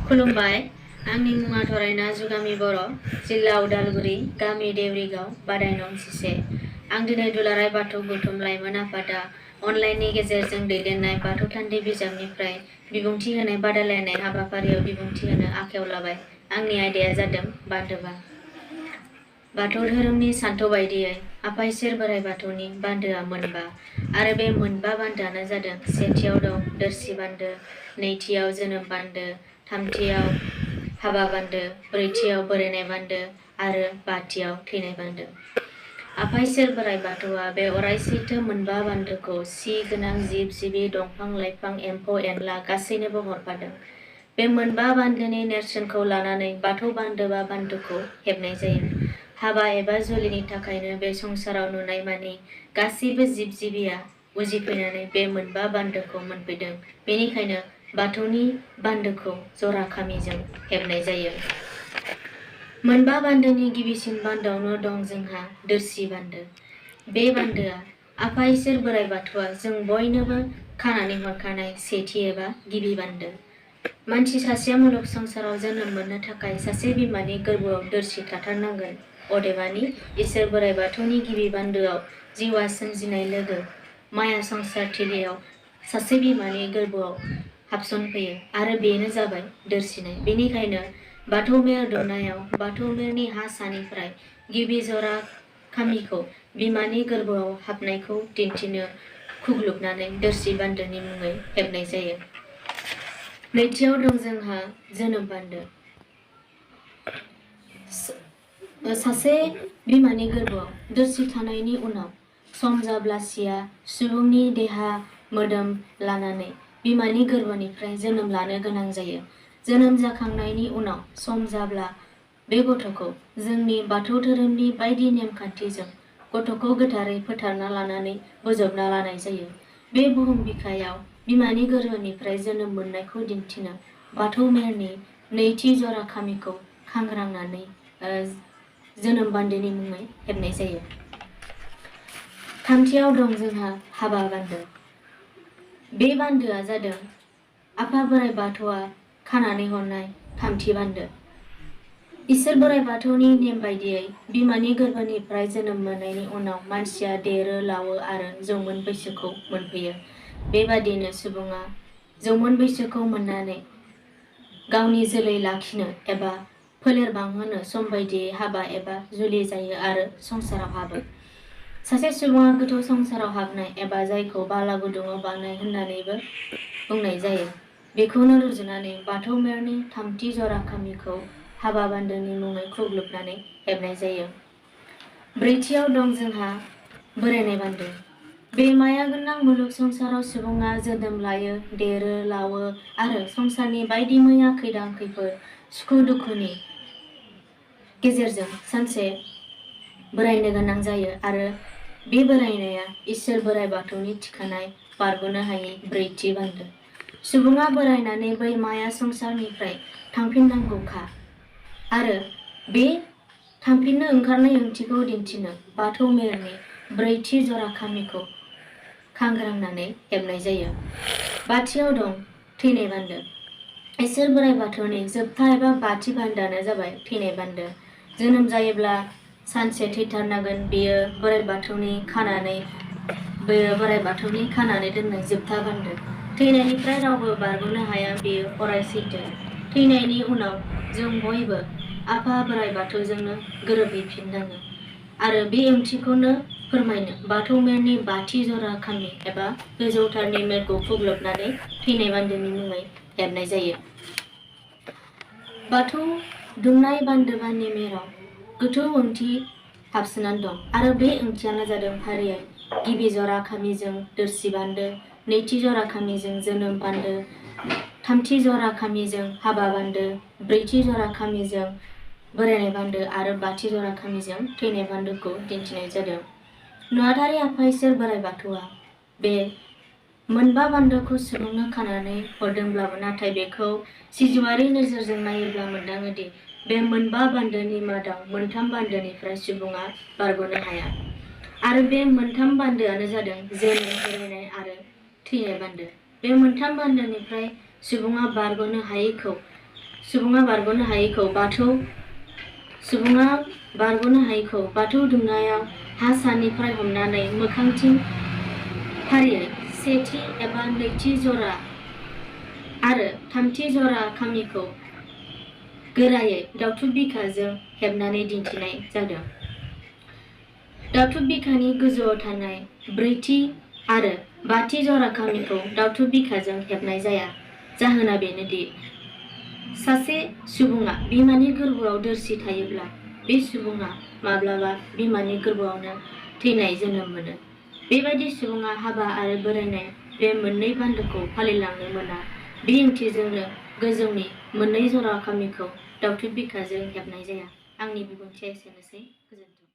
खुलुमबाय आंनि मुङा थरायना जुगामि बर' जिल्ला उदालगुरि गामि देवरिगाव बादाय नं 11 आं दिनै दुलाराय बाथौ गौथुम लाइमोन आफादा अनलाइननि गेजेरजों दैदेननाय बाथौ थान्दै बिजाबनिफ्राय बिबुंथि होनाय बादायलायनाय हाबाफारियाव बिबुंथि होनो आखायाव लाबाय। आंनि आयदाया जादों बान्दोबा। बाथौ धोरोमनि सान्थौ बायदियै आफा इसोर बोराइ बाथौनि बान्दोआ मोनबा आरो बे मोनबा बान्दोआनो जादों सेथियाव दं दोरसि बान्दो, नैथियाव जोनोम बान्दो, थामथियाव हाबा बान्दो, ब्रैथियाव बोरायनाय बान्दो आरो बाथियाव थैनाय बान्दो। आफा इसोर बोराइ बाथौआ बे अराय सैथो मोनबा बान्दोखौ सि गोनां जिब जिबि दंफां लाइफां एम्फौ एनला गासैनोबो हरफादों। बे मोनबा बान्दोनि नेरसोनखौ लानानै बाथौ बान्दोबा बान्दोखौ हेबनाय जायो। हाबा एबा जुलिनि थाखायनो बे संसाराव नुनाय मानि गासैबो जिब जिबिया उजिफैनानै बे मोनबा बान्दोखौ मोनफैदों। बेनिखायनो बाथौनि बान्दोखौ जराखामिजों हेबनाय जायो। मोनबा बान्दोनि गिबिसिन बान्दोआवनो दं जोंहा दोरसि बान्दो। बे बान्दोआ आफा इसोर बोराइ बाथौआ जों बयनोबो खानानै हरखानाय सेथि एबा गिबि बान्दो। मानसि सासेया मुलुग संसाराव जोनोम मोननो थाखाय सासे बिमानि गोरबोआव दोरसि थाथारनांगोन। अदेबानि इसोर बोराइ बाथौनि गिबि बान्दोआव जिउआ सोमजिनाय लोगो माया संसार थिलियाव सासे बिमानि गोरबोआव हाबसनफैयो आरो बेनो जाबाय दोरसिनाय। बेनिखायनो बाथौ मेल दुमनायाव बाथौ मेलनि हा सानिफ्राय गिबि जरा खामिखौ बिमानि गोरबोआव हाबनायखौ दिन्थिनो खुग्लुबनानै दोरसि बान्दोनि मुङै हेबनाय जायो। नैथियाव दं जोंहा जोनोम बान्दो। सासे बिमानि गोरबोआव दोरसि थानायनि उनाव सम जाब्लासिया सुबुंनि देहा मोदोम लानानै बिमानि गोरबोनिफ्राय जोनोम लानो गोनां जायो। जोनोम जाखांनायनि उनाव सम जाब्ला बे गथ'खौ जोंनि बाथौ धोरोमनि बायदि नेमखान्थिजों गथ'खौ गोथारै फोथारना लानानै बोजबना लानाय जायो। बे बुहुम बिखायाव बिमानि गोरबोनिफ्राय जोनोम मोननायखौ दिन्थिनो बाथौ मेलनि नैथि जरा खामिखौ खांग्रांनानै जोनोम बान्दोनि मुङै हेबनाय जायो। थामथियाव दं जोंहा हाबा बान्दो। बे बान्दोआ जादों आफा बोराइ बाथौआ खानानै हरनाय थामथि बान्दो। इसोर बोराइ बाथौनि नेम बायदियै बिमानि गोरबोनिफ्राय जोनोम मोननायनि उनाव मानसिया देरो लावो आरो जौमोन बैसोखौ मोनफैयो। बेबादिनो सुबुङा जौमोन बैसोखौ मोननानै गावनि जोलै लाखिनो एबा फोलेर बांहोनो सम बायदियै हाबा एबा जुलि जायो आरो संसाराव हाबो। सासे सुबुङा गोथौ संसाराव हाबनाय एबा जायखौ बाला गुदुङाव बानाय होननानैबो बुंनाय जायो। बेखौनो रुजुनानै बाथौ मेलनि थामथि जरा खामिखौ हाबा बान्दोनि मुङै खुग्लुबनानै हेबनाय जायो। ब्रैथियाव दं जोंहा बोरायनाय बान्दो। बे माया गोनां मुलुग संसाराव सुबुङा जोनोम लायो, देरो, लावो आरो संसारनि बायदि मैया खैदां खैफोद सुखु दुखुनि गेजेरजों सानसे बोरायनो गोनां जायो आरो बे बोरायनाया इसोर बोराइ बाथौनि थिखानाय बारग'नो हायै ब्रैथि बान्दो। सुबुङा बोरायनानै बै माया संसारनिफ्राय थांफिननांगौखा आरो बे थांफिननो ओंखारनाय ओंथिखौ दिन्थिनो बाथौ मेलनि ब्रैथि जरा खामिखौ खांग्रांनानै हेबनाय जायो। बाथियाव दं थैनाय बान्दो। इसोर बोराइ बाथौनि जोबथा एबा बाथि बान्दोआनो जाबाय थैनाय बान्दो। जोनोम जायोब्ला सानसे थैथारनांगोन। बेयो बोराइ बाथौनि खानानै दोननाय जोबथा बान्दो। थैनायनिफ्राय रावबो बारग'नो हाया, बेयो अराय सैथो। थैनायनि उनाव जों बयबो आफा बोराइ बाथौजोंनो गोरोबहैफिननाङो आरो बे ओंथिखौनो फोरमायनो बाथौ मेलनि बाथि जरा खामि एबा गोजौथारनि मेलखौ खुग्लुबनानै थैनाय बान्दोनि मुङै हेबनाय जायो। बाथौ दुमनाय बान्दोबानि मेराव गोथौ ओंथि हाबसोनानै दं आरो बे ओंथियानो जादों फारियै गिबि जरा खामिजों दोरसि बान्दो, नैथि जरा खामिजों जोनोम बान्दो, थामथि जरा खामिजों हाबा बान्दो, ब्रैथि जरा खामिजों बोरायनाय बान्दो आरो बाथि जरा खामिजों थैनाय बान्दोखौ दिन्थिनाय जादों। नुवाथारि आफा इसोर बोराइ बाथौआ बे मोनबा बान्दोखौ सुबुंनो खानानै हरदोंब्लाबो नाथाय बेखौ सिजौआरि नोजोरजों नायोब्ला मोनदाङोदि बे मोनबा बान्दोनि मादाव मोनथाम बान्दोनिफ्राय सुबुङा बारग'नो हाया आरो बे मोनथाम बान्दोआनो जादों जोनोम, बोरायनाय आरो थैनाय बान्दो। बे मोनथाम बान्दोनिफ्राय सुबुङा बारग'नो हायैखौ सुबुङा बारग'नो हायैखौ बाथौ दुमनायाव हा सानिफ्राय हमनानै मोखांथिं फारियै सेथि एबा नैथि जरा आरो थामथि जरा खामिखौ गोरायै दावथु बिखाजों हेबनानै दिन्थिनाय जादों। दावथु बिखानि गोजौआव थानाय ब्रैथि आरो बाथि जरा खामिखौ दावथु बिखाजों हेबनाय जाया। जाहोना बेनोदि सासे सुबुङा बिमानि गोरबोआव दोरसि थायोब्ला बे सुबुङा माब्लाबा बिमानि गोरबोआवनो थैनाय जोनोम मोनो। बेबायदि सुबुङा हाबा आरो बोरायनाय बे मोननै बान्दोखौ फालिलांनो मोना। बे ओंथिजोंनो गोजौनि मोननै जरा खामिखौ दावथु बिखाजों हेबनाय जाया। आंनि बिबुंथिया एसेनोसै। गोजोन्थों।